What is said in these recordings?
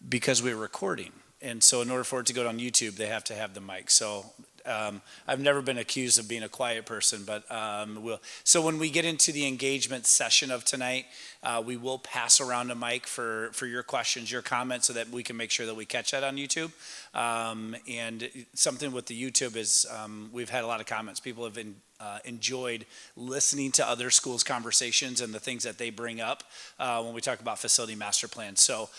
because we're recording. And so in order for it to go on YouTube, they have to have the mic. So I've never been accused of being a quiet person, but so when we get into the engagement session of tonight, we will pass around a mic for your questions, your comments, so that we can make sure that we catch that on YouTube. And something with the YouTube is we've had a lot of comments. People have enjoyed listening to other schools' conversations and the things that they bring up when we talk about facility master plans. So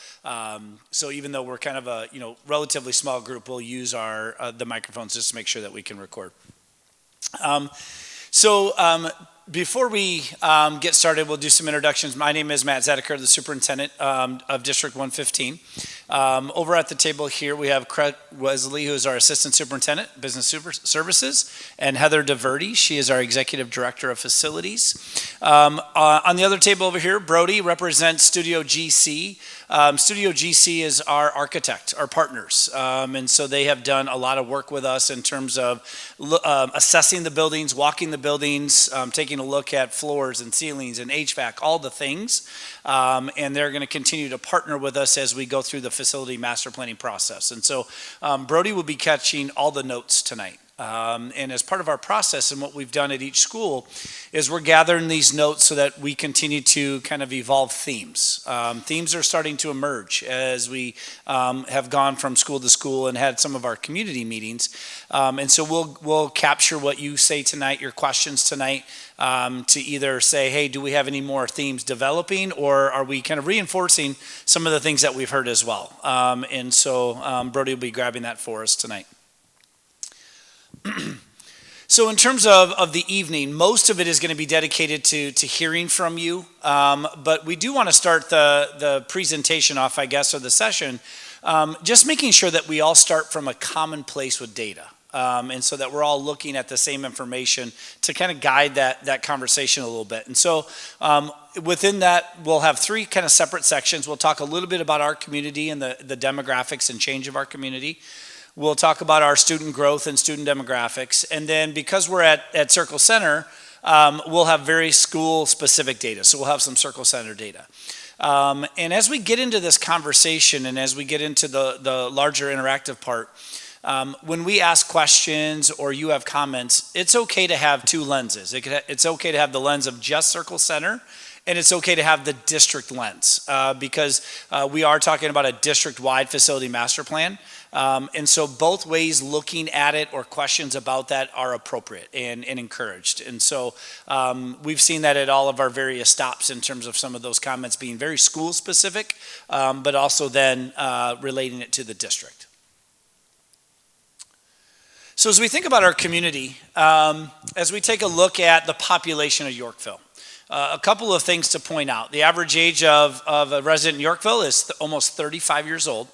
even though we're kind of a relatively small group, we'll use the microphones just to make sure that we can record. Before we get started, we'll do some introductions. My name is Matt Zedeker, the superintendent of District 115. Over at the table here, we have Craig Wesley, who is our assistant superintendent, business services, and Heather DeVerde. She is our executive director of facilities. On the other table over here, Brody represents Studio GC. Studio GC is our architect, our partners, and so they have done a lot of work with us in terms of assessing the buildings, walking the buildings, taking a look at floors and ceilings and HVAC, all the things, and they're going to continue to partner with us as we go through the facility master planning process. And so Brody will be catching all the notes tonight. And as part of our process and what we've done at each school is we're gathering these notes so that we continue to kind of evolve themes. Themes are starting to emerge as we have gone from school to school and had some of our community meetings. And so we'll capture what you say tonight, your questions tonight, to either say, hey, do we have any more themes developing, or are we kind of reinforcing some of the things that we've heard as well? And so Brody will be grabbing that for us tonight. So in terms of the evening, most of it is going to be dedicated to hearing from you, but we do want to start the presentation off, I guess, or the session, just making sure that we all start from a common place with data, and so that we're all looking at the same information to kind of guide that conversation a little bit. And so within that, we'll have three kind of separate sections. We'll talk a little bit about our community and the demographics and change of our community. We'll talk about our student growth and student demographics. And then because we're at Circle Center, we'll have very school-specific data. So we'll have some Circle Center data. And as we get into this conversation and as we get into the larger interactive part, when we ask questions or you have comments, it's okay to have two lenses. It's okay to have the lens of just Circle Center, and it's okay to have the district lens because we are talking about a district-wide facility master plan. And so both ways looking at it or questions about that are appropriate and encouraged. And so we've seen that at all of our various stops in terms of some of those comments being very school specific, but also then relating it to the district. So as we think about our community, as we take a look at the population of Yorkville, a couple of things to point out. The average age of a resident in Yorkville is almost 35 years old.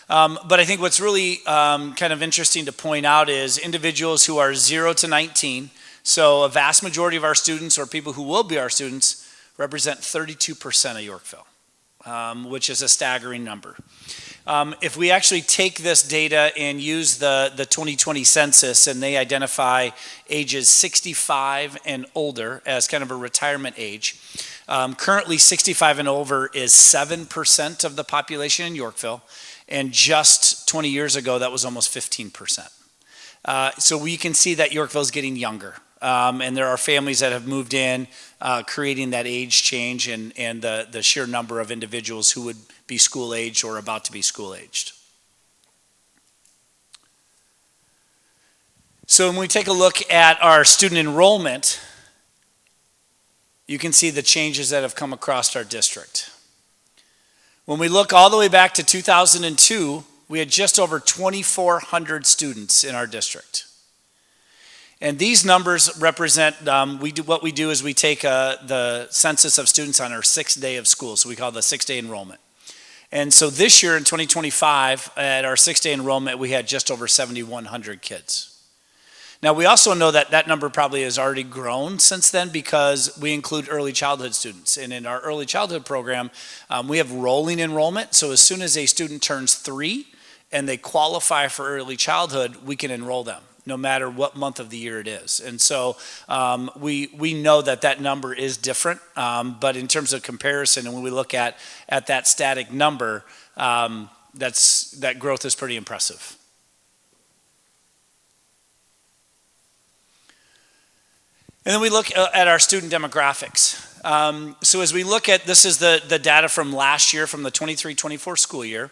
But I think what's really kind of interesting to point out is individuals who are 0 to 19. So a vast majority of our students, or people who will be our students, represent 32% of Yorkville, which is a staggering number. If we actually take this data and use the 2020 census, and they identify ages 65 and older as kind of a retirement age, currently 65 and over is 7% of the population in Yorkville. And just 20 years ago, that was almost 15%. So we can see that Yorkville is getting younger. And there are families that have moved in, creating that age change and the sheer number of individuals who would be school aged or about to be school aged. So when we take a look at our student enrollment, you can see the changes that have come across our district. When we look all the way back to 2002, we had just over 2,400 students in our district. And these numbers represent, what we do is we take the census of students on our 6th day of school, so we call it the 6th-day enrollment. And so this year in 2025, at our 6th-day enrollment, we had just over 7,100 kids. Now, we also know that that number probably has already grown since then because we include early childhood students. And in our early childhood program, we have rolling enrollment. So as soon as a student turns 3 and they qualify for early childhood, we can enroll them, no matter what month of the year it is. And so we know that number is different. But in terms of comparison, and when we look at that static number, that growth is pretty impressive. And then we look at our student demographics. So as we look at, this is the data from last year, from the 23-24 school year.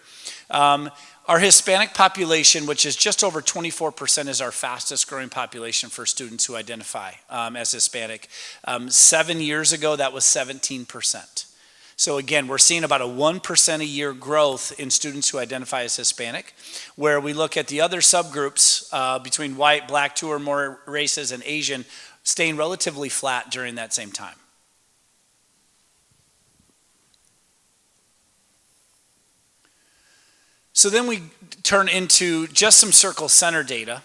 Our Hispanic population, which is just over 24%, is our fastest growing population for students who identify as Hispanic. 7 years ago, that was 17%. So again, we're seeing about a 1% a year growth in students who identify as Hispanic, where we look at the other subgroups between white, black, two or more races, and Asian, staying relatively flat during that same time. So then we turn into just some Circle Center data.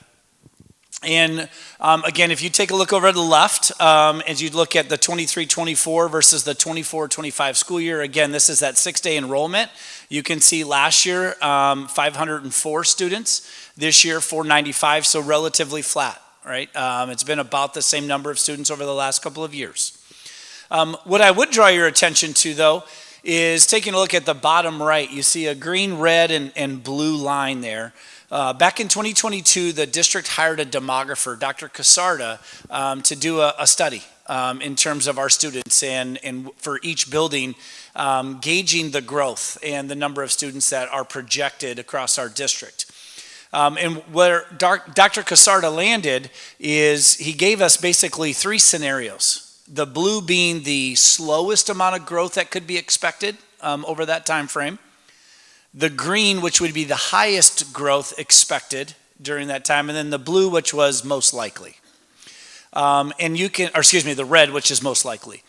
And again, if you take a look over to the left, as you look at the 23-24 versus the 24-25 school year, again, this is that 6-day enrollment. You can see last year, 504 students. This year, 495, so relatively flat, right? It's been about the same number of students over the last couple of years. What I would draw your attention to, though, is taking a look at the bottom right. You see a green, red, and blue line there. Back in 2022, the district hired a demographer, Dr. Casarda, to do a study in terms of our students and for each building, gauging the growth and the number of students that are projected across our district. And where Dr. Casarda landed is he gave us basically 3 scenarios. The blue being the slowest amount of growth that could be expected over that time frame. The green, which would be the highest growth expected during that time, and then the blue, which was most likely. The red, which is most likely.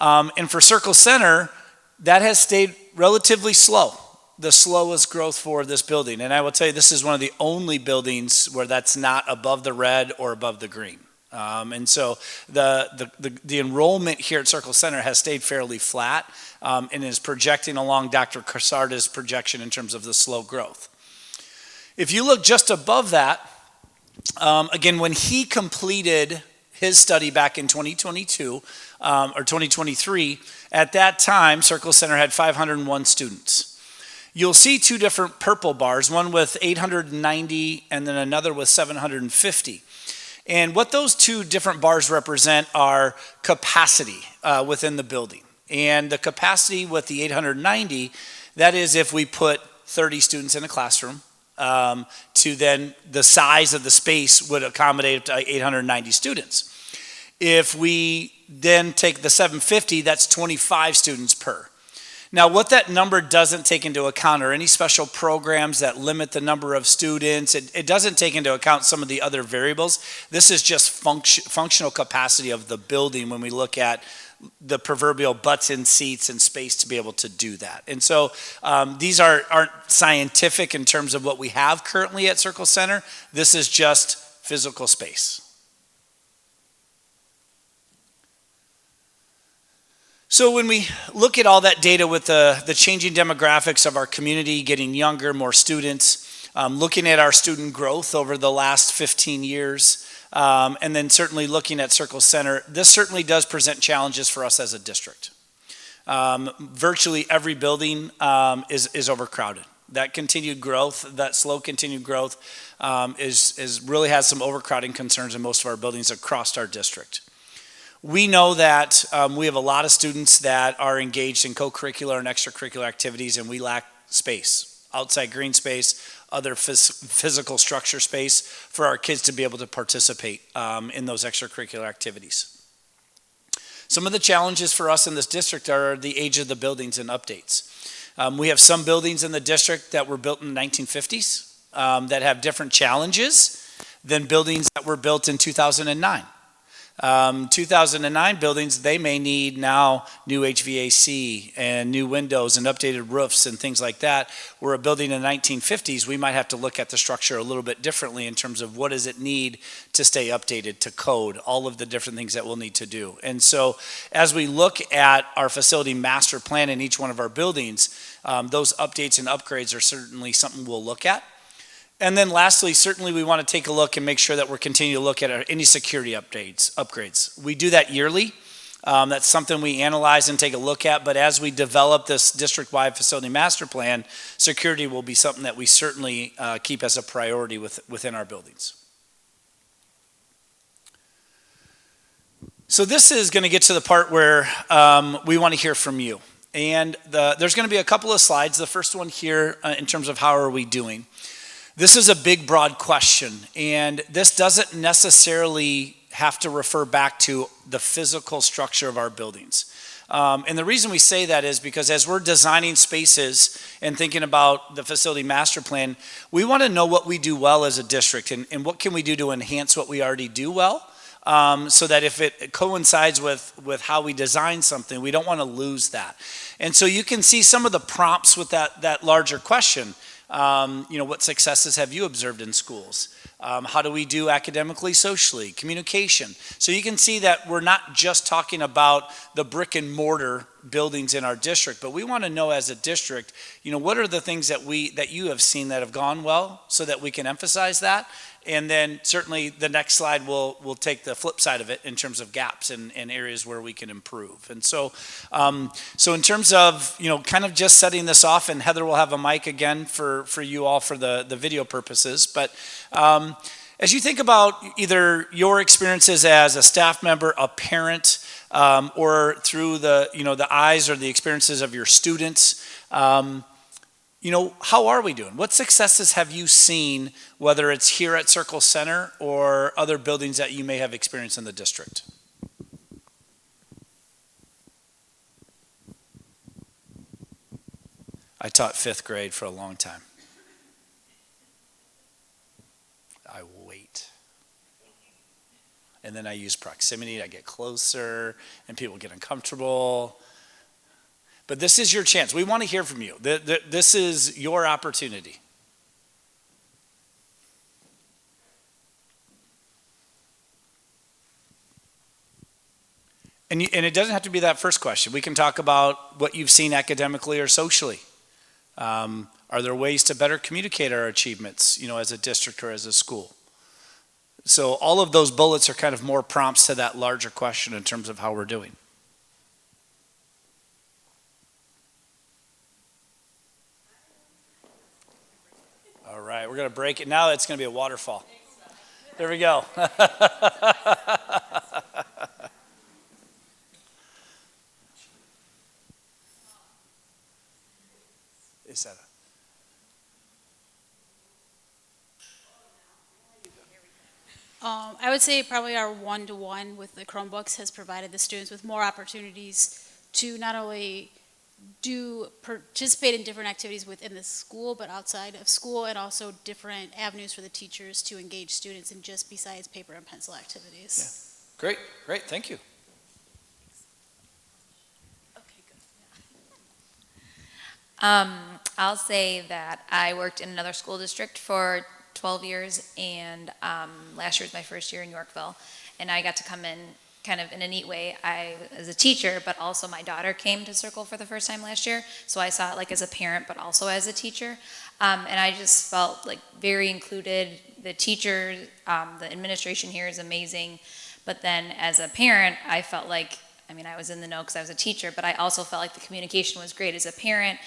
And for Circle Center, that has stayed relatively slow, the slowest growth for this building. And I will tell you, this is one of the only buildings where that's not above the red or above the green. And so the enrollment here at Circle Center has stayed fairly flat and is projecting along Dr. Casarda's projection in terms of the slow growth. If you look just above that, again, when he completed his study back in 2022 or 2023, at that time, Circle Center had 501 students. You'll see 2 different purple bars, one with 890 and then another with 750. And what those 2 different bars represent are capacity within the building. And the capacity with the 890, that is if we put 30 students in a classroom, to then the size of the space would accommodate up to 890 students. If we then take the 750, that's 25 students per. Now, what that number doesn't take into account are any special programs that limit the number of students. It doesn't take into account some of the other variables. This is just functional capacity of the building when we look at the proverbial butts in seats and space to be able to do that. And so these aren't scientific in terms of what we have currently at Circle Center. This is just physical space. So when we look at all that data with the changing demographics of our community, getting younger, more students, looking at our student growth over the last 15 years, and then certainly looking at Circle Center, this certainly does present challenges for us as a district. Virtually every building is overcrowded. That continued growth, that slow continued growth really has some overcrowding concerns in most of our buildings across our district. We know that we have a lot of students that are engaged in co-curricular and extracurricular activities, and we lack space, outside green space, other physical structure space for our kids to be able to participate in those extracurricular activities. Some of the challenges for us in this district are the age of the buildings and updates. We have some buildings in the district that were built in the 1950s that have different challenges than buildings that were built in 2009. 2009 buildings, they may need now new HVAC and new windows and updated roofs and things like that. Where a building in the 1950s, we might have to look at the structure a little bit differently in terms of what does it need to stay updated, to code, all of the different things that we'll need to do. And so as we look at our facility master plan in each one of our buildings, those updates and upgrades are certainly something we'll look at. And then lastly, certainly we want to take a look and make sure that we're continuing to look at any security upgrades. We do that yearly. That's something we analyze and take a look at, but as we develop this district-wide facility master plan, security will be something that we certainly keep as a priority within our buildings. So this is going to get to the part where we want to hear from you. And there's going to be a couple of slides. The first one here in terms of how are we doing. This is a big, broad question, and this doesn't necessarily have to refer back to the physical structure of our buildings. And the reason we say that is because as we're designing spaces and thinking about the facility master plan, we want to know what we do well as a district and what can we do to enhance what we already do well. So that if it coincides with how we design something, we don't want to lose that. And so you can see some of the prompts with that larger question. What successes have you observed in schools? How do we do academically, socially, communication? So you can see that we're not just talking about the brick and mortar buildings in our district, but we want to know as a district, what are the things that you have seen that have gone well so that we can emphasize that. And then certainly the next slide will take the flip side of it in terms of gaps and areas where we can improve. And so in terms of, kind of just setting this off, and Heather will have a mic again for you all for the video purposes. But as you think about either your experiences as a staff member, a parent, or through the eyes or the experiences of your students, how are we doing? What successes have you seen, whether it's here at Circle Center or other buildings that you may have experienced in the district? I taught 5th grade for a long time. I wait. And then I use proximity. I get closer and people get uncomfortable. But this is your chance. We want to hear from you. This is your opportunity. And it doesn't have to be that first question. We can talk about what you've seen academically or socially. Are there ways to better communicate our achievements, as a district or as a school? So all of those bullets are kind of more prompts to that larger question in terms of how we're doing. All right, we're going to break it. Now it's going to be a waterfall. There we go. Is that I would say probably our one-to-one with the Chromebooks has provided the students with more opportunities to not only participate in different activities within the school, but outside of school, and also different avenues for the teachers to engage students in just besides paper and pencil activities. Yeah. Great, thank you. Okay, good. I'll say that I worked in another school district for 12 years, and last year was my first year in Yorkville, and I got to come in kind of in a neat way. I, as a teacher, but also my daughter came to Circle for the first time last year, so I saw it like as a parent, but also as a teacher, and I just felt like very included. The teachers, the administration here is amazing, but then as a parent, I felt like, I was in the know because I was a teacher, but I also felt like the communication was great as a parent.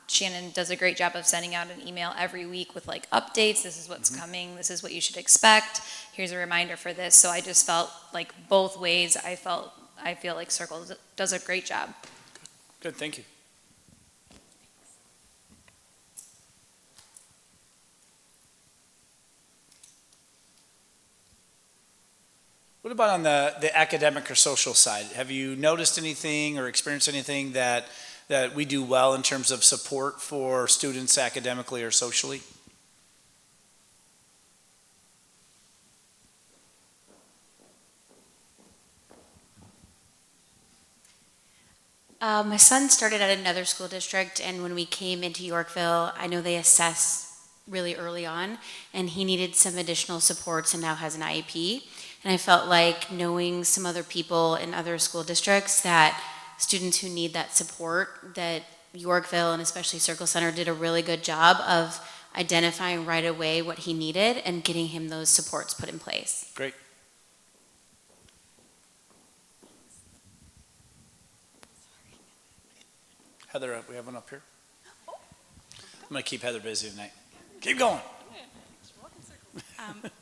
Shannon does a great job of sending out an email every week with like updates. This is what's coming. This is what you should expect. Here's a reminder for this. So I just felt like both ways. I feel like Circle does a great job. Good, thank you. What about on the academic or social side? Have you noticed anything or experienced anything that we do well in terms of support for students academically or socially? My son started at another school district, and when we came into Yorkville, I know they assess really early on, and he needed some additional supports and now has an IEP. And I felt like knowing some other people in other school districts, that students who need that support, that Yorkville and especially Circle Center did a really good job of identifying right away what he needed and getting him those supports put in place. Great. Heather, we have one up here. I'm going to keep Heather busy tonight. Keep going.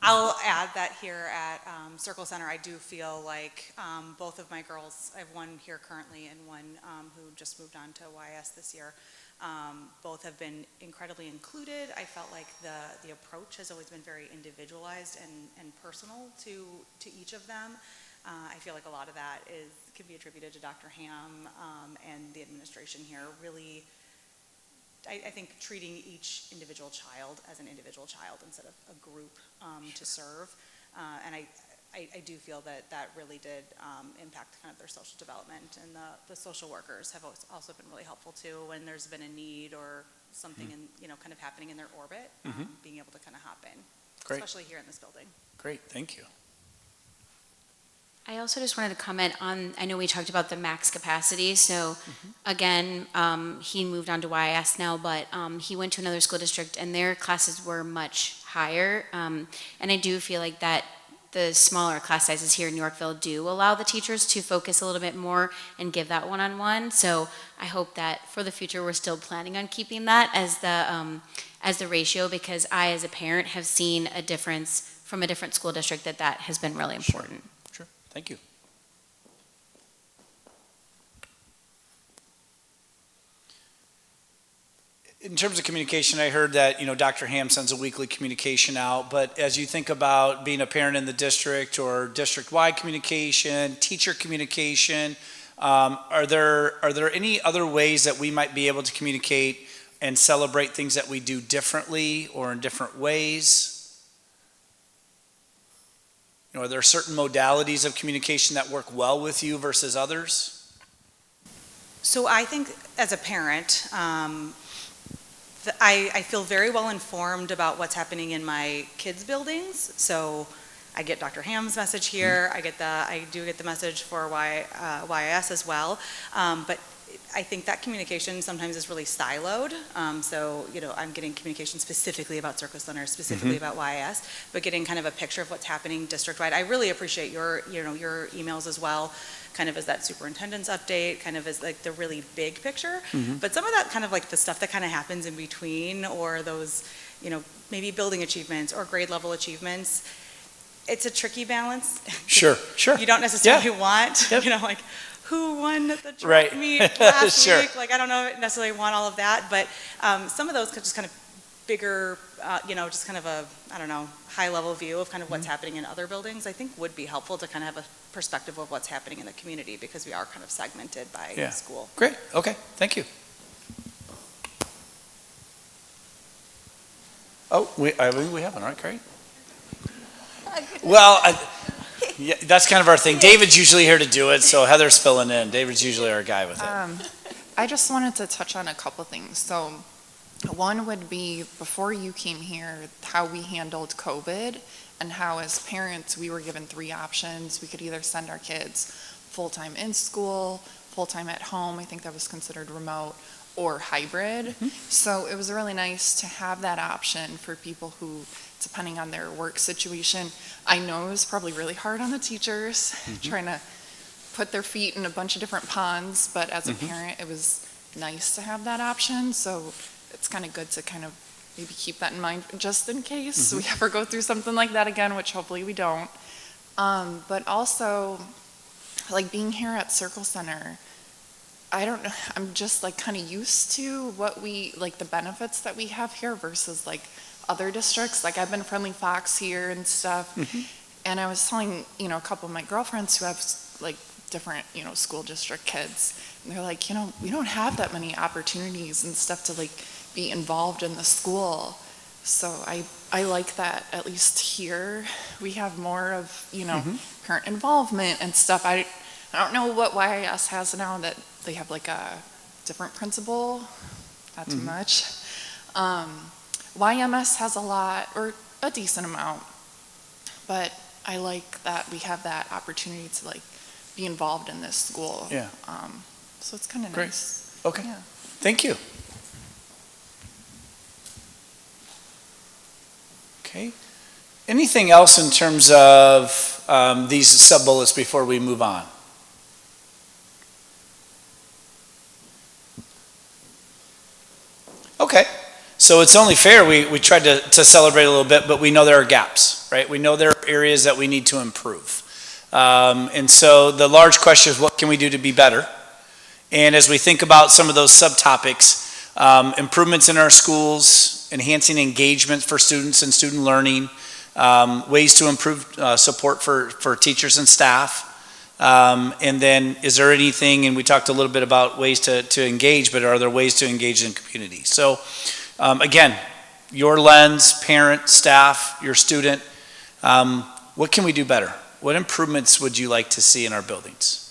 I'll add that here at Circle Center, I do feel like both of my girls, I have one here currently and one who just moved on to YS this year, both have been incredibly included. I felt like the approach has always been very individualized and personal to each of them. I feel like a lot of that can be attributed to Dr. Ham and the administration here. Really, I think treating each individual child as an individual child instead of a group to serve. And I do feel that really did impact kind of their social development. And the social workers have also been really helpful too when there's been a need or something kind of happening in their orbit, being able to kind of hop in, Great. especially here in this building. Great, thank you. I also just wanted to comment on, I know we talked about the max capacity, so again, he moved on to YS now, but he went to another school district and their classes were much higher. And I do feel like that the smaller class sizes here in Yorkville do allow the teachers to focus a little bit more and give that one-on-one. So I hope that for the future, we're still planning on keeping that as the ratio, because I, as a parent, have seen a difference from a different school district that has been really important. Sure, thank you. In terms of communication, I heard that, Dr. Ham sends a weekly communication out, but as you think about being a parent in the district or district-wide communication, teacher communication, are there any other ways that we might be able to communicate and celebrate things that we do differently or in different ways? Are there certain modalities of communication that work well with you versus others? So I think as a parent, I feel very well informed about what's happening in my kids' buildings. So I get Dr. Ham's message here. I do get the message for YIS as well. But I think that communication sometimes is really siloed. So, I'm getting communication specifically about Circle Center, specifically about YIS, but getting kind of a picture of what's happening district-wide. I really appreciate your emails as well, kind of as that superintendent's update, kind of as like the really big picture. But some of that kind of like the stuff that kind of happens in between, or those, maybe building achievements or grade level achievements, it's a tricky balance. Sure. You don't necessarily want, like, who won the track meet last week? Like, I don't know necessarily want all of that, but some of those could just kind of bigger, just kind of a, high level view of kind of what's happening in other buildings, I think would be helpful to kind of have a perspective of what's happening in the community, because we are kind of segmented by school. Great, okay, thank you. Oh, I think we have one, all right, great. Well, yeah, that's kind of our thing. David's usually here to do it, so Heather's filling in. David's usually our guy with it. I just wanted to touch on a couple things. So one would be, before you came here, how we handled COVID and how as parents we were given 3 options. We could either send our kids full-time in school, full-time at home, I think that was considered remote, or hybrid. So it was really nice to have that option for people who, depending on their work situation. I know it was probably really hard on the teachers trying to put their feet in a bunch of different ponds, but as a parent, it was nice to have that option. So it's kind of good to kind of maybe keep that in mind just in case we ever go through something like that again, which hopefully we don't. But also, like being here at Circle Center, I don't know, I'm just like kind of used to what the benefits that we have here versus like other districts. Like I've been Friendly Fox here and stuff. And I was telling, a couple of my girlfriends who have like different, school district kids, and they're like, we don't have that many opportunities and stuff to like be involved in the school. So I like that at least here we have more of, parent involvement and stuff. I don't know what YIS has now, that they have like a different principal, not too much. YMS has a lot, or a decent amount, but I like that we have that opportunity to like be involved in this school. Yeah. So it's kind of nice. Okay. Yeah. Thank you. Okay. Anything else in terms of these sub-bullets before we move on? Okay, so it's only fair, we tried to celebrate a little bit, but we know there are gaps, right? We know there are areas that we need to improve. And so the large question is, what can we do to be better? And as we think about some of those subtopics, improvements in our schools, enhancing engagement for students and student learning, ways to improve support for teachers and staff. And then is there anything, and we talked a little bit about ways to engage, but are there ways to engage in community? So again, your lens, parent, staff, your student, what can we do better? What improvements would you like to see in our buildings?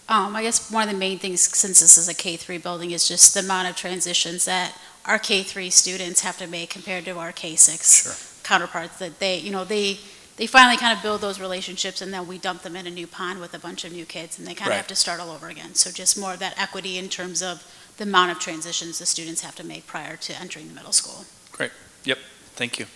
I guess one of the main things, since this is a K-3 building, is just the amount of transitions that our K-3 students have to make compared to our K-6 counterparts. That they finally kind of build those relationships, and then we dump them in a new pond with a bunch of new kids, and they kind of have to start all over again. So just more of that equity in terms of the amount of transitions the students have to make prior to entering the middle school. Great. Yep. Thank you.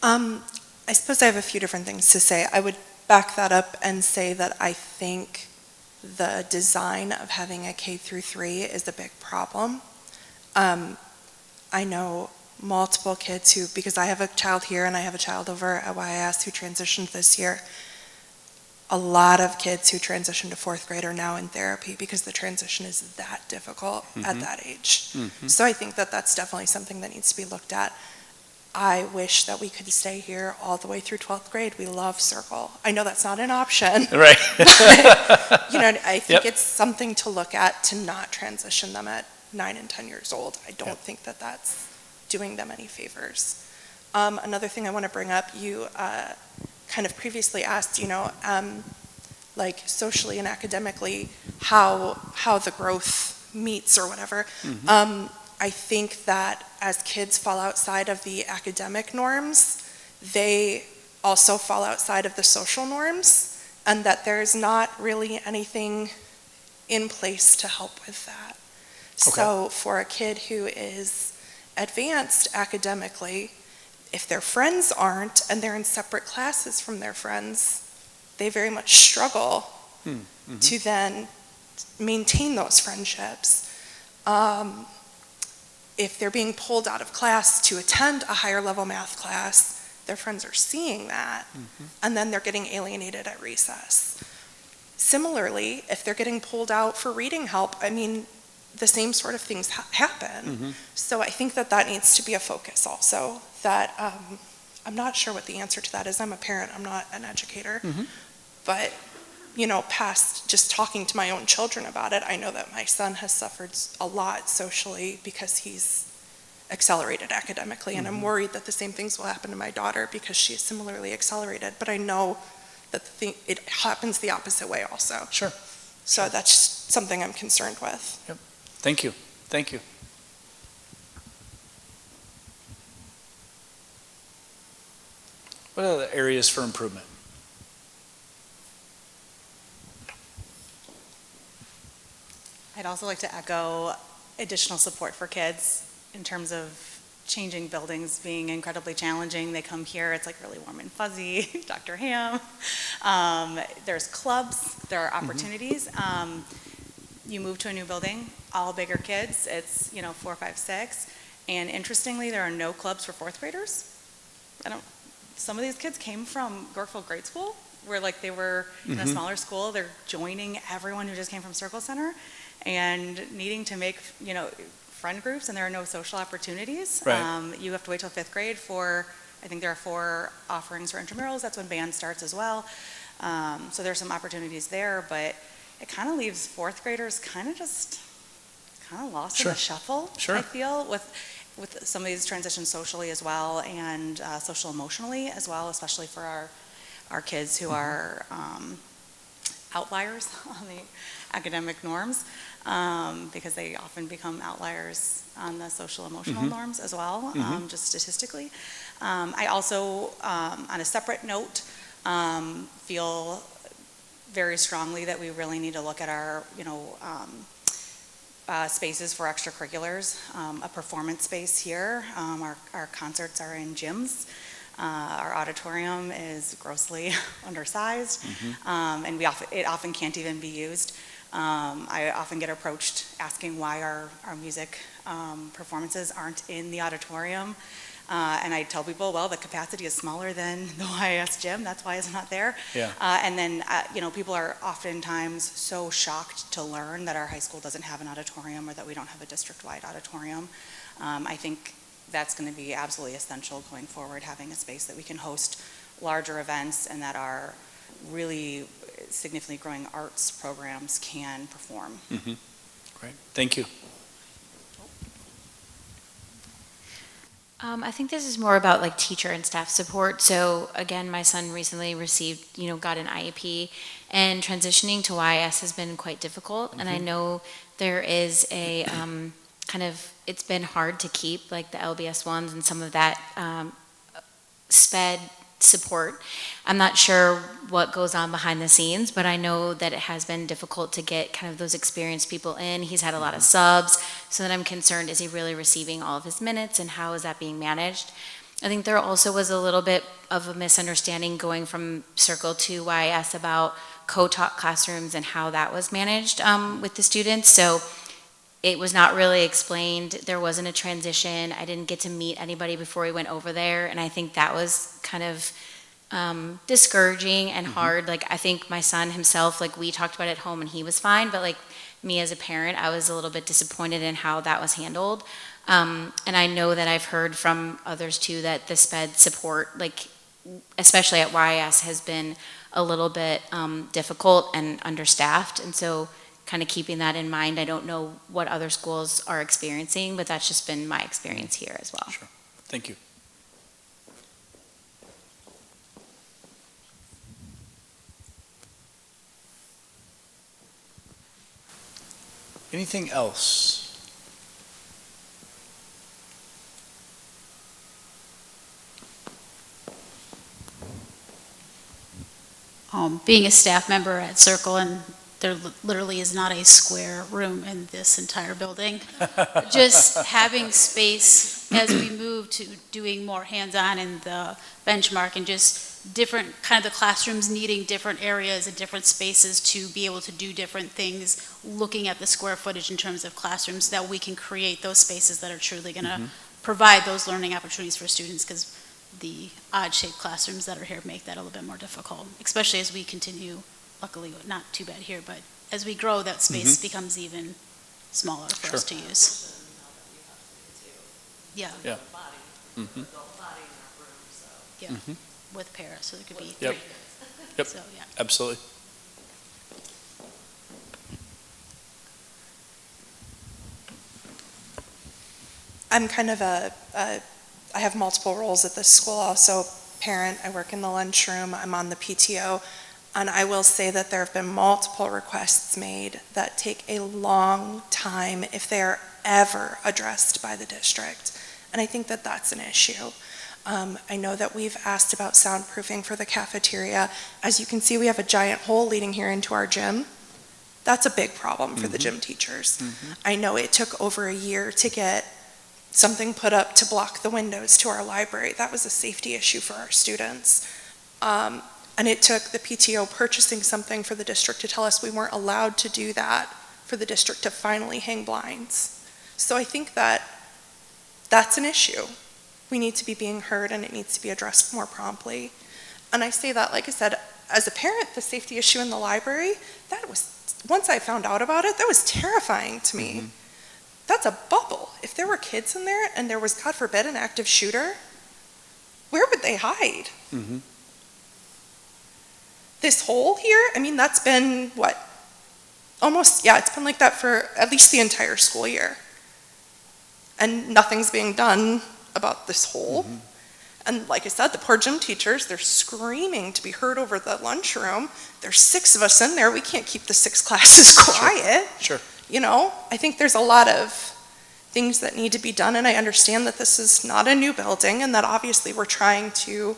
I suppose I have a few different things to say. I would back that up and say that I think the design of having a K through 3 is a big problem. I know multiple kids who, because I have a child here and I have a child over at YIS who transitioned this year, a lot of kids who transition to 4th grade are now in therapy because the transition is that difficult at that age. So I think that that's definitely something that needs to be looked at. I wish that we could stay here all the way through 12th grade. We love Circle. I know that's not an option. Right. But, I think it's something to look at to not transition them at 9 and 10 years old. I don't think that that's doing them any favors. Another thing I want to bring up, you kind of previously asked, like socially and academically, how the growth meets or whatever. I think that as kids fall outside of the academic norms, they also fall outside of the social norms, and that there's not really anything in place to help with that. Okay. So for a kid who is advanced academically, if their friends aren't and they're in separate classes from their friends, they very much struggle to then maintain those friendships. If they're being pulled out of class to attend a higher level math class, their friends are seeing that, and then they're getting alienated at recess. Similarly, if they're getting pulled out for reading help, the same sort of things happen. So I think that that needs to be a focus also, that I'm not sure what the answer to that is. I'm a parent, I'm not an educator, but past just talking to my own children about it, I know that my son has suffered a lot socially because he's accelerated academically, and I'm worried that the same things will happen to my daughter because she is similarly accelerated, but I know that it happens the opposite way also. Sure. So that's something I'm concerned with. Yep. Thank you. Thank you. What are the areas for improvement? I'd also like to echo additional support for kids in terms of changing buildings being incredibly challenging. They come here, it's like really warm and fuzzy, Dr. Ham. There's clubs, there are opportunities. You move to a new building, all bigger kids, it's 4, 5, 6. And interestingly, there are no clubs for 4th graders. Some of these kids came from Yorkville grade school, where they were in a smaller school. They're joining everyone who just came from Circle Center and needing to make, friend groups, and there are no social opportunities. Right. You have to wait till 5th grade for, I think there are 4 offerings for intramurals. That's when band starts as well. So there's some opportunities there, but it kind of leaves 4th graders kind of lost in the shuffle, I feel, with some of these transitions socially as well, and social emotionally as well, especially for our kids who are outliers on the academic norms, because they often become outliers on the social emotional norms as well, just statistically. I also, on a separate note, feel very strongly that we really need to look at our, spaces for extracurriculars, a performance space here. Our concerts are in gyms. Our auditorium is grossly undersized, and it often can't even be used. I often get approached asking why our music performances aren't in the auditorium. And I tell people, well, the capacity is smaller than the YS gym. That's why it's not there. Yeah. And then, people are oftentimes so shocked to learn that our high school doesn't have an auditorium or that we don't have a district-wide auditorium. I think that's going to be absolutely essential going forward, having a space that we can host larger events and that our really significantly growing arts programs can perform. Great, thank you. I think this is more about like teacher and staff support. So again, my son recently received, got an IEP, and transitioning to YS has been quite difficult. And I know there is a it's been hard to keep like the LBS ones and some of that SPED support. I'm not sure what goes on behind the scenes, but I know that it has been difficult to get kind of those experienced people in. He's had a lot of subs, so that I'm concerned, is he really receiving all of his minutes and how is that being managed? I think there also was a little bit of a misunderstanding going from Circle to YS about co-taught classrooms and how that was managed with the students. So it was not really explained. There wasn't a transition. I didn't get to meet anybody before we went over there, and I think that was kind of discouraging and hard. Like, I think my son himself, like, we talked about it at home and he was fine, but like me as a parent, I was a little bit disappointed in how that was handled. And I know that I've heard from others too that the SPED support, like especially at YS, has been a little bit difficult and understaffed, and so kind of keeping that in mind. I don't know what other schools are experiencing, but that's just been my experience here as well. Sure, thank you. Anything else? Being a staff member at Circle, and there literally is not a square room in this entire building. Just having space as we move to doing more hands-on in the benchmark, and just different kind of the classrooms needing different areas and different spaces to be able to do different things, looking at the square footage in terms of classrooms, that we can create those spaces that are truly going to provide those learning opportunities for students, because the odd-shaped classrooms that are here make that a little bit more difficult, especially as we continue, luckily not too bad here, but as we grow, that space becomes even smaller for us to use. Yeah. Yeah. Yeah, with para, so there could be Yep. three. Yep. So, yeah. Absolutely. I'm kind of I have multiple roles at this school, also parent. I work in the lunchroom, I'm on the PTO, and I will say that there have been multiple requests made that take a long time if they are ever addressed by the district. And I think that that's an issue. I know that we've asked about soundproofing for the cafeteria. As you can see, we have a giant hole leading here into our gym. That's a big problem for the gym teachers. I know it took over a year to get something put up to block the windows to our library. That was a safety issue for our students. And it took the PTO purchasing something for the district to tell us we weren't allowed to do that, for the district to finally hang blinds. So I think that that's an issue. We need to be being heard, and it needs to be addressed more promptly. And I say that, like I said, as a parent, the safety issue in the library, that was, once I found out about it, that was terrifying to me. That's a bubble. If there were kids in there and there was, God forbid, an active shooter, where would they hide? This hole here, I mean, that's been what? Almost, yeah, it's been like that for at least the entire school year. And nothing's being done about this hole. And like I said, the poor gym teachers, they're screaming to be heard over the lunchroom. There's 6 of us in there. We can't keep the 6 classes quiet. Sure. You know, I think there's a lot of things that need to be done, and I understand that this is not a new building, and that obviously we're trying to,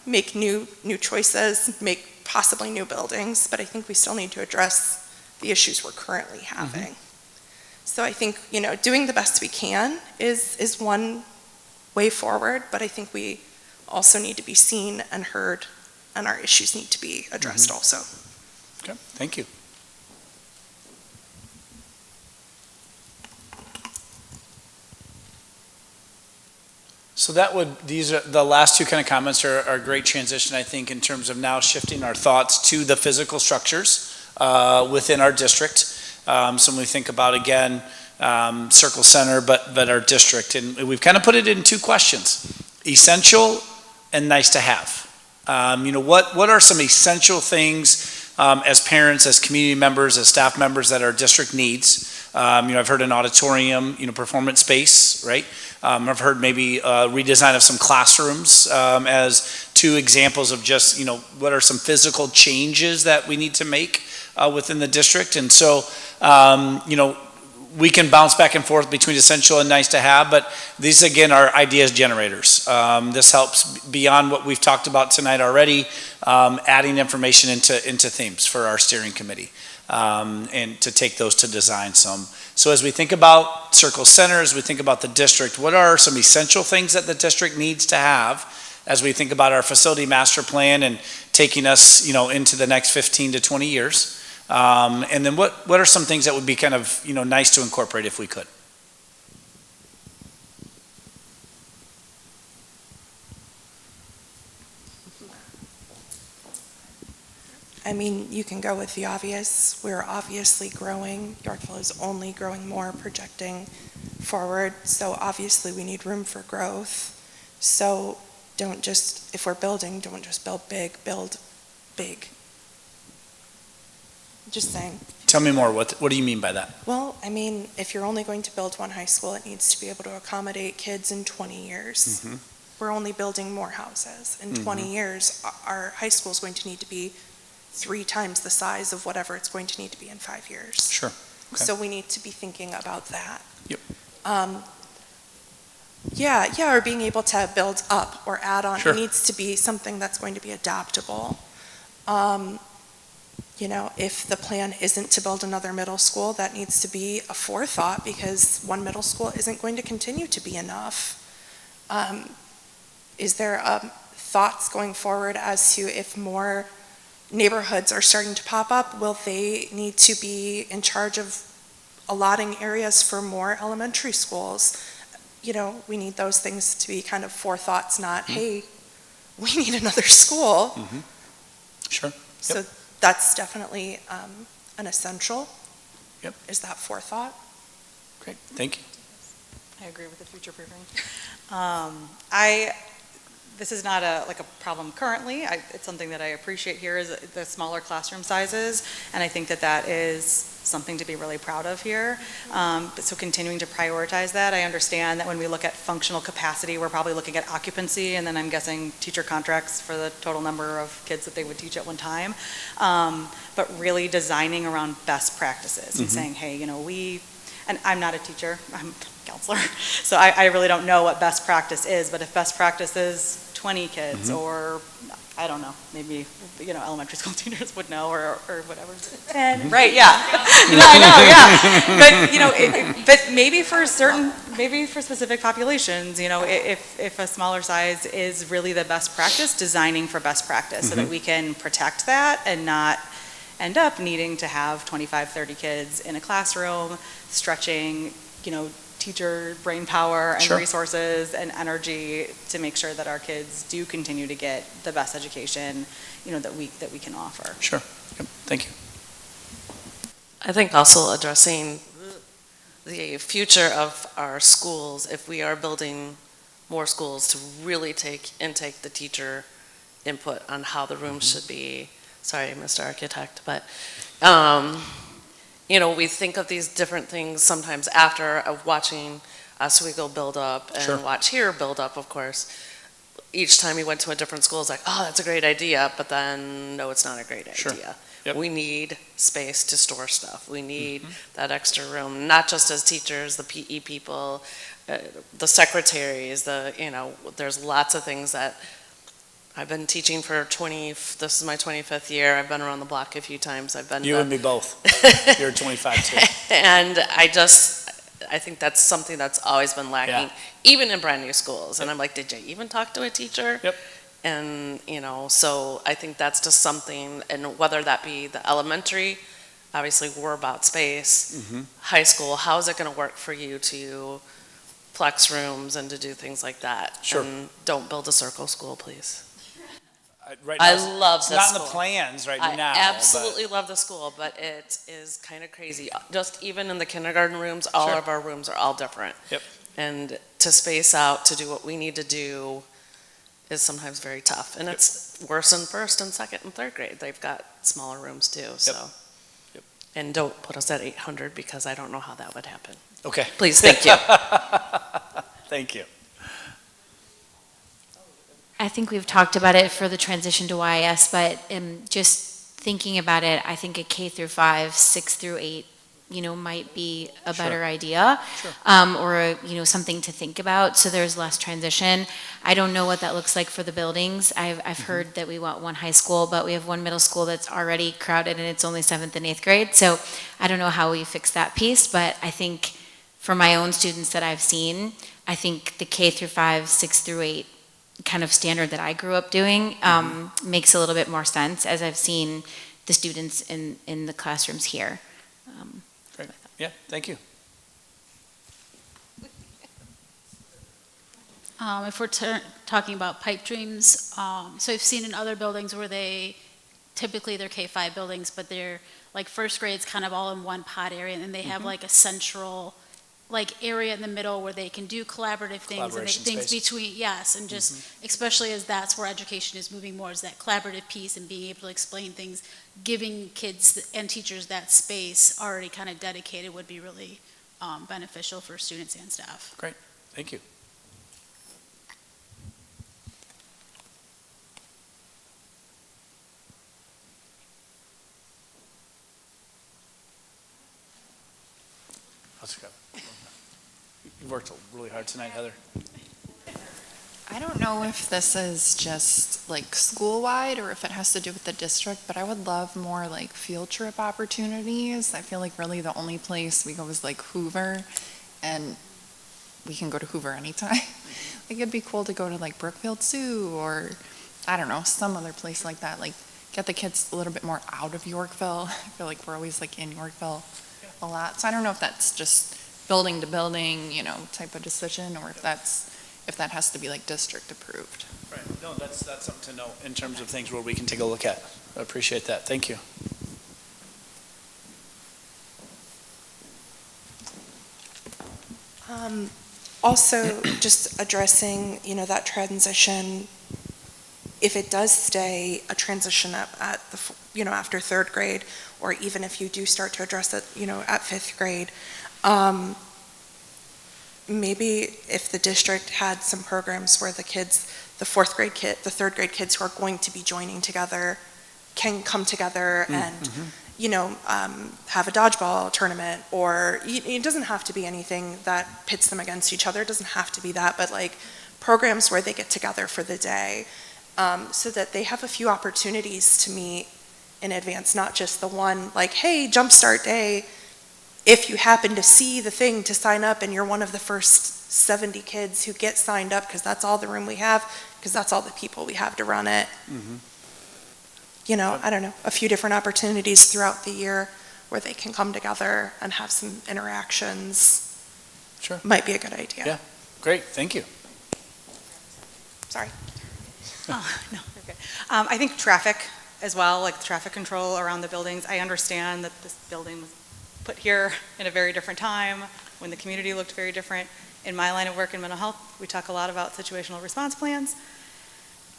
make new choices, make possibly new buildings, but I think we still need to address the issues we're currently having. So I think, doing the best we can is one way forward, but I think we also need to be seen and heard, and our issues need to be addressed also. Okay, thank you. So these are the last two kind of comments are a great transition, I think, in terms of now shifting our thoughts to the physical structures within our district. So when we think about, again, Circle Center, but our district, and we've kind of put it in two questions: essential and nice to have. What are some essential things as parents, as community members, as staff members that our district needs? I've heard an auditorium, performance space, right? I've heard maybe a redesign of some classrooms as two examples of just, what are some physical changes that we need to make within the district. And so, we can bounce back and forth between essential and nice to have, but these, again, are ideas generators. This helps beyond what we've talked about tonight already, adding information into themes for our steering committee. And to take those to design some. So as we think about Circle Center, as we think about the district, what are some essential things that the district needs to have as we think about our facility master plan and taking us, into the next 15 to 20 years? And then what are some things that would be kind of, nice to incorporate if we could? I mean, you can go with the obvious. We're obviously growing. Yorkville is only growing more, projecting forward. So obviously we need room for growth. So if we're building, don't just build big, build big. Just saying. Tell me more. What do you mean by that? Well, I mean, if you're only going to build one high school, it needs to be able to accommodate kids in 20 years. Mm-hmm. We're only building more houses. In 20 years, our high school is going to need to be 3 times the size of whatever it's going to need to be in 5 years. Sure. Okay. So we need to be thinking about that. Yep. Or being able to build up or add on. Sure. It needs to be something that's going to be adaptable. If the plan isn't to build another middle school, that needs to be a forethought, because one middle school isn't going to continue to be enough. Is there thoughts going forward as to if more neighborhoods are starting to pop up, will they need to be in charge of allotting areas for more elementary schools? We need those things to be kind of forethoughts, not, hey, we need another school. Mm-hmm. Sure. Yep. So that's definitely an essential. Yep. Is that forethought? Great. Thank you. I agree with the future proofing. This is not a problem currently. It's something that I appreciate here is the smaller classroom sizes, and I think that is something to be really proud of here. So continuing to prioritize that. I understand that when we look at functional capacity, we're probably looking at occupancy, and then I'm guessing teacher contracts for the total number of kids that they would teach at one time. But really designing around best practices and saying, hey, and I'm not a teacher, I'm a counselor, so I really don't know what best practice is, but if best practice is 20 kids or, I don't know, maybe, elementary school teachers would know or whatever. 10, right, yeah. No, I know, yeah. But, but maybe for specific populations, if a smaller size is really the best practice, designing for best practice so that we can protect that and not end up needing to have 25, 30 kids in a classroom, stretching, teacher brain power and resources and energy to make sure that our kids do continue to get the best education, that we can offer. Sure. Yep. Thank you. I think also addressing the future of our schools, if we are building more schools, to really take the teacher input on how the rooms should be. Sorry, Mr. Architect, but we think of these different things sometimes after watching Oswego build up and watch here build up, of course. Each time we went to a different school, it's like, oh, that's a great idea, but then, no, it's not a great idea. Yep. We need space to store stuff. We need that extra room, not just as teachers, the PE people, the secretaries, there's lots of things that I've been teaching for this is my 25th year. I've been around the block a few times. I've been You and me both. You're 25 too. And I think that's something that's always been lacking, even in brand new schools. And I'm like, did you even talk to a teacher? Yep. And, so I think that's just something, and whether that be the elementary, obviously we're about space, high school, how is it going to work for you to flex rooms and to do things like that? Sure. And don't build a circle school, please. Right now, I it's- love it's this not in the school. plans right I now. absolutely love the school, but it is kind of crazy. Just even in the kindergarten rooms, all Sure. of our rooms are all different. Yep. And to space out to do what we need to do is sometimes very tough. And it's worse in first and second and third grade. They've got smaller rooms too, so. Yep. And don't put us at 800 because I don't know how that would happen. But okay. Please, thank you. Thank you. I think we've talked about it for the transition to YS, but just thinking about it, I think a K through 5, 6 through 8, might be a Sure. better idea. Sure. Or, something to think about, so there's less transition. I don't know what that looks like for the buildings. I've heard that we want one high school, but we have one middle school that's already crowded and it's only 7th and 8th grade. So I don't know how we fix that piece, but I think for my own students that I've seen, I think the K through 5, 6 through 8 kind of standard that I grew up doing makes a little bit more sense as I've seen the students in the classrooms here. Great. Yeah, thank you. If we're talking about pipe dreams, so I've seen in other buildings where typically they're K-5 buildings, but they're like first grade's kind of all in one pod area, and then they have like a central area in the middle where they can do collaborative things and Collaboration things space. between, yes, and just especially as that's where education is moving more, is that collaborative piece and being able to explain things, giving kids and teachers that space already kind of dedicated would be really beneficial for students and staff. Great. Thank you. Let's go. You've worked really hard tonight, Heather. I don't know if this is just like school-wide or if it has to do with the district, but I would love more like field trip opportunities. I feel like really the only place we go is like Hoover, and we can go to Hoover anytime. Like it'd be cool to go to like Brookfield Zoo or I don't know, some other place like that. Like get the kids a little bit more out of Yorkville. I feel like we're always like in Yorkville a lot. So I don't know if that's just building to building, type of decision, or if that has to be like district approved. Right. No, that's something to know in terms of things where we can take a look at. I appreciate that. Thank you. Also, just addressing, that transition, if it does stay a transition at the, after third grade, or even if you do start to address it, at fifth grade, maybe if the district had some programs where the kids, the third grade kids who are going to be joining together can come together and, have a dodgeball tournament, or it doesn't have to be anything that pits them against each other. It doesn't have to be that, but like programs where they get together for the day, so that they have a few opportunities to meet in advance, not just the one like, hey, jumpstart day. If you happen to see the thing to sign up and you're one of the first 70 kids who get signed up because that's all the room we have, because that's all the people we have to run it. I don't know, a few different opportunities throughout the year where they can come together and have some interactions. Sure. Might be a good idea. Yeah. Great. Thank you. Sorry. Oh, no, you're good. I think traffic as well, like traffic control around the buildings. I understand that this building was put here in a very different time when the community looked very different. In my line of work in mental health, we talk a lot about situational response plans.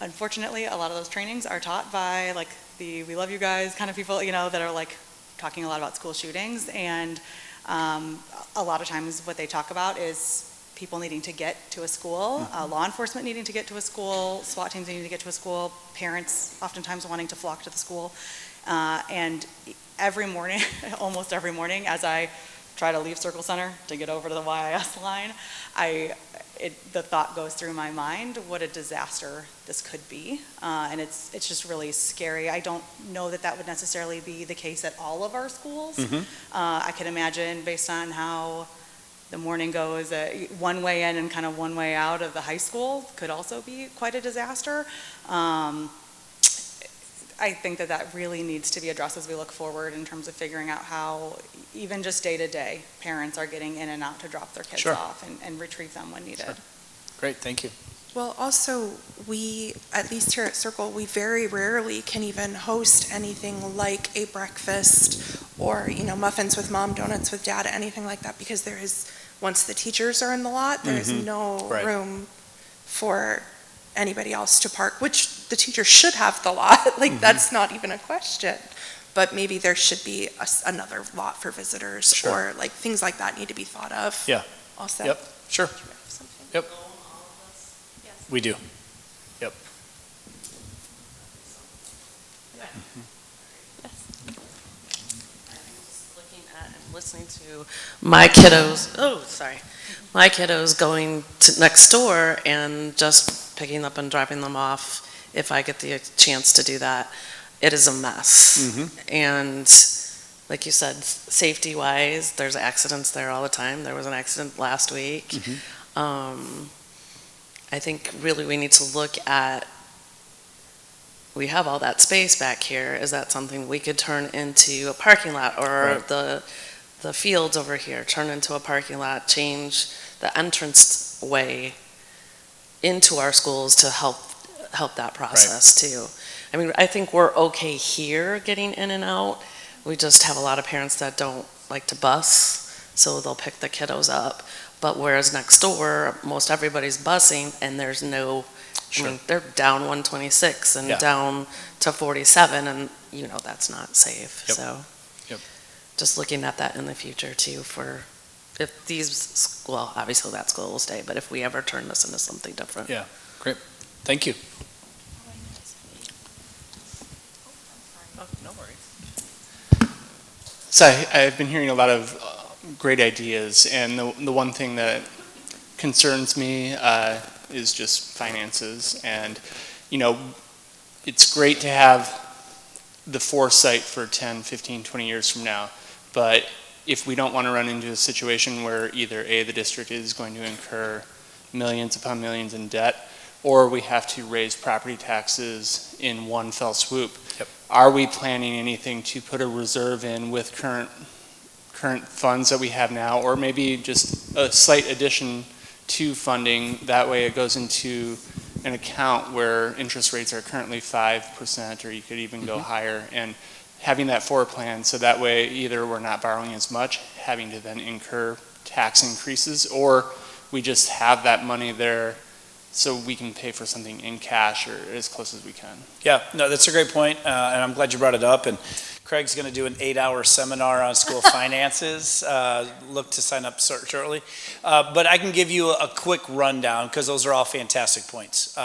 Unfortunately, a lot of those trainings are taught by like the we love you guys kind of people, that are like talking a lot about school shootings. And a lot of times what they talk about is people needing to get to a school, law enforcement needing to get to a school, SWAT teams needing to get to a school, parents oftentimes wanting to flock to the school. And every morning, almost every morning, as I try to leave Circle Center to get over to the YIS line, the thought goes through my mind, what a disaster this could be. And it's just really scary. I don't know that that would necessarily be the case at all of our schools. I can imagine, based on how the morning goes, one way in and kind of one way out of the high school could also be quite a disaster. I think that that really needs to be addressed as we look forward in terms of figuring out how, even just day to day, parents are getting in and out to drop their kids off and retrieve them when needed. Great, thank you. Well, also, we, at least here at Circle, we very rarely can even host anything like a breakfast or, muffins with mom, donuts with dad, anything like that, because there is, once the teachers are in the lot, there is no room for anybody else to park, which the teachers should have the lot. That's not even a question. But maybe there should be another lot for visitors, or things like that need to be thought of. Yeah. Also. Yep, sure. Yep. We do. Yep. Looking at and listening to my kiddos, my kiddos going to next door and just picking up and dropping them off if I get the chance to do that. It is a mess. And like you said, safety wise, there's accidents there all the time. There was an accident last week. I think really we need to look at, we have all that space back here. Is that something we could turn into a parking lot, or the fields over here turn into a parking lot, change the entrance way into our schools to help that process too. I mean, I think we're okay here getting in and out. We just have a lot of parents that don't like to bus, so they'll pick the kiddos up. But whereas next door, most everybody's busing, and there's no, I mean, they're down 126 and down to 47, and that's not safe. So just looking at that in the future too, for if these, well, obviously that school will stay, but if we ever turn this into something different. Yeah, great. Thank you. Oh, no worries. So I've been hearing a lot of great ideas, and the one thing that concerns me is just finances. And it's great to have the foresight for 10, 15, 20 years from now, but if we don't want to run into a situation where either A, the district is going to incur millions upon millions in debt, or we have to raise property taxes in one fell swoop, are we planning anything to put a reserve in with current funds that we have now, or maybe just a slight addition to funding? That way it goes into an account where interest rates are currently 5%, or you could even go higher, and having that forward plan, so that way either we're not borrowing as much, having to then incur tax increases, or we just have that money there so we can pay for something in cash or as close as we can. Yeah, no, that's a great point, and I'm glad you brought it up. And Craig's going to do an 8-hour seminar on school finances. Look to sign up shortly. But I can give you a quick rundown, because those are all fantastic points.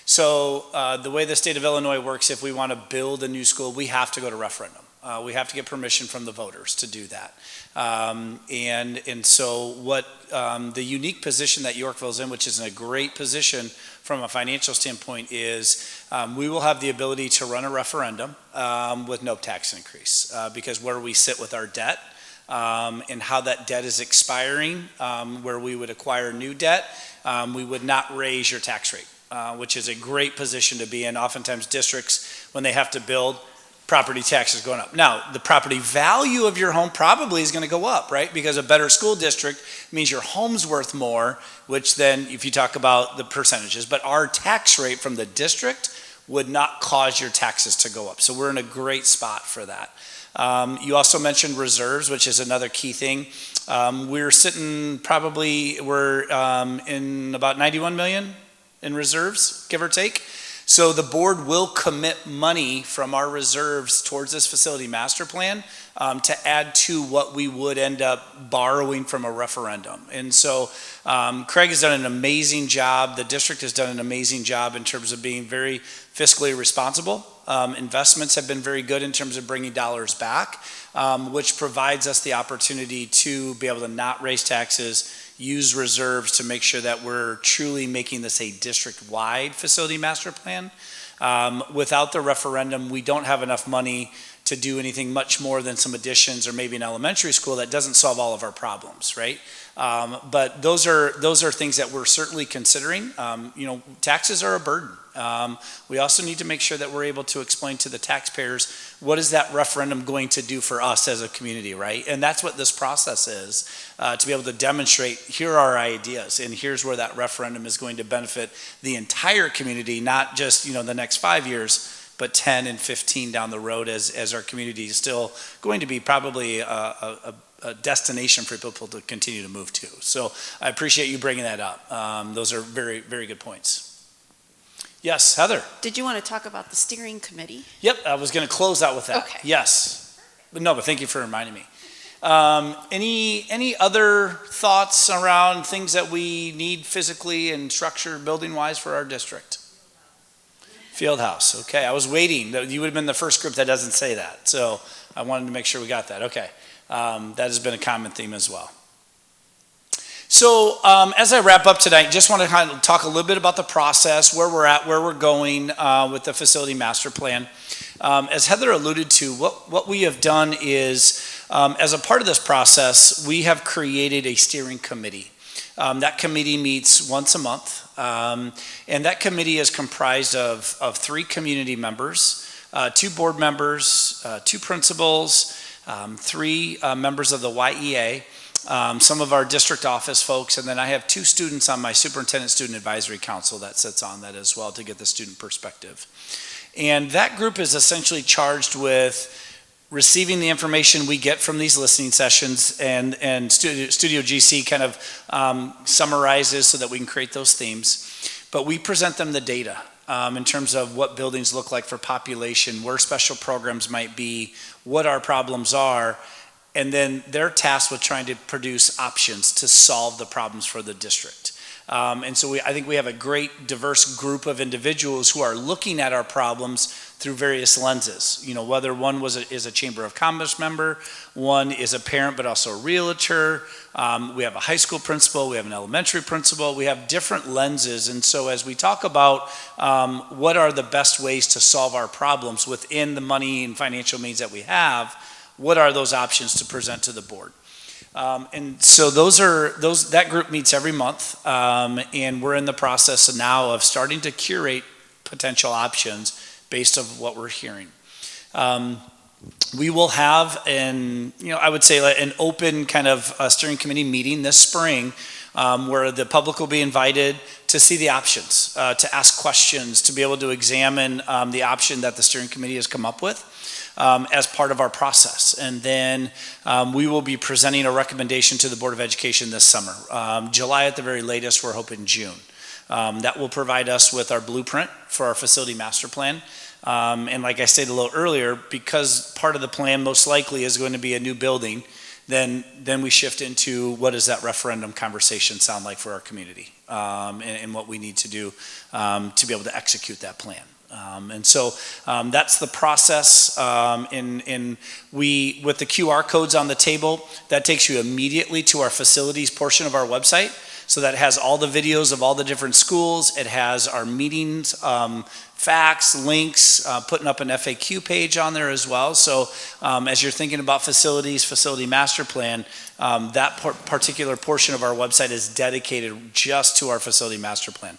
So the way the state of Illinois works, if we want to build a new school, we have to go to referendum. We have to get permission from the voters to do that. And so what the unique position that Yorkville's in, which is in a great position from a financial standpoint, is we will have the ability to run a referendum with no tax increase, because where we sit with our debt and how that debt is expiring, where we would acquire new debt, we would not raise your tax rate, which is a great position to be in. Oftentimes districts, when they have to build, property taxes going up. Now, the property value of your home probably is going to go up, right? Because a better school district means your home's worth more, which then, if you talk about the percentages, but our tax rate from the district would not cause your taxes to go up. So we're in a great spot for that. You also mentioned reserves, which is another key thing. We're sitting we're in about 91 million in reserves, give or take. So the board will commit money from our reserves towards this facility master plan to add to what we would end up borrowing from a referendum. And so Craig has done an amazing job. The district has done an amazing job in terms of being very fiscally responsible. Investments have been very good in terms of bringing dollars back, which provides us the opportunity to be able to not raise taxes, use reserves to make sure that we're truly making this a district-wide facility master plan. Without the referendum, we don't have enough money to do anything much more than some additions or maybe an elementary school that doesn't solve all of our problems, right? But those are things that we're certainly considering. Taxes are a burden. We also need to make sure that we're able to explain to the taxpayers, what is that referendum going to do for us as a community, right? And that's what this process is, to be able to demonstrate, here are our ideas, and here's where that referendum is going to benefit the entire community, not just, the next 5 years, but 10 and 15 down the road as our community is still going to be probably a destination for people to continue to move to. So I appreciate you bringing that up. Those are very, very good points. Yes, Heather. Did you want to talk about the steering committee? Yep, I was going to close out with that. Okay. Yes. But thank you for reminding me. Any other thoughts around things that we need physically and structure building-wise for our district? Fieldhouse. Okay, I was waiting. You would have been the first group that doesn't say that. So I wanted to make sure we got that. Okay. That has been a common theme as well. So as I wrap up tonight, just want to kind of talk a little bit about the process, where we're at, where we're going with the facility master plan. As Heather alluded to, what we have done is, as a part of this process, we have created a steering committee. That committee meets once a month, and that committee is comprised of 3 community members, 2 board members, 2 principals, 3 members of the YEA, some of our district office folks, and then I have 2 students on my superintendent student advisory council that sits on that as well to get the student perspective. And that group is essentially charged with receiving the information we get from these listening sessions, and Studio GC kind of summarizes so that we can create those themes. But we present them the data in terms of what buildings look like for population, where special programs might be, what our problems are, and then they're tasked with trying to produce options to solve the problems for the district. And so I think we have a great diverse group of individuals who are looking at our problems through various lenses. Whether one is a Chamber of Commerce member, one is a parent but also a realtor, we have a high school principal, we have an elementary principal, we have different lenses. And so as we talk about what are the best ways to solve our problems within the money and financial means that we have, what are those options to present to the board? And so that group meets every month, and we're in the process now of starting to curate potential options based on what we're hearing. We will have I would say an open kind of steering committee meeting this spring, where the public will be invited to see the options, to ask questions, to be able to examine the option that the steering committee has come up with. As part of our process. And then we will be presenting a recommendation to the Board of Education this summer. July at the very latest, we're hoping June. That will provide us with our blueprint for our facility master plan. And like I stated a little earlier, because part of the plan most likely is going to be a new building, then we shift into what does that referendum conversation sound like for our community, and what we need to do to be able to execute that plan. And so that's the process. With the QR codes on the table, that takes you immediately to our facilities portion of our website. So that has all the videos of all the different schools. It has our meetings, facts, links, putting up an FAQ page on there as well. So as you're thinking about facility master plan, that particular portion of our website is dedicated just to our facility master plan.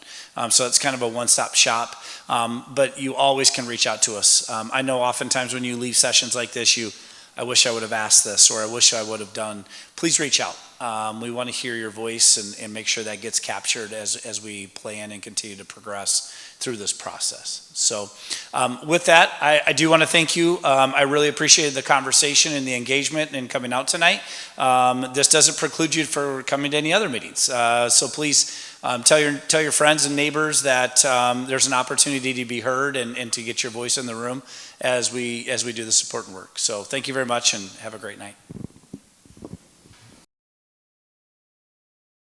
So it's kind of a one-stop shop, but you always can reach out to us. I know oftentimes when you leave sessions like this, I wish I would have asked this, or I wish I would have done. Please reach out. We want to hear your voice and make sure that gets captured as we plan and continue to progress through this process. So with that, I do want to thank you. I really appreciated the conversation and the engagement and coming out tonight. This doesn't preclude you for coming to any other meetings. So please tell your friends and neighbors that there's an opportunity to be heard and to get your voice in the room as we do this important work. So thank you very much and have a great night.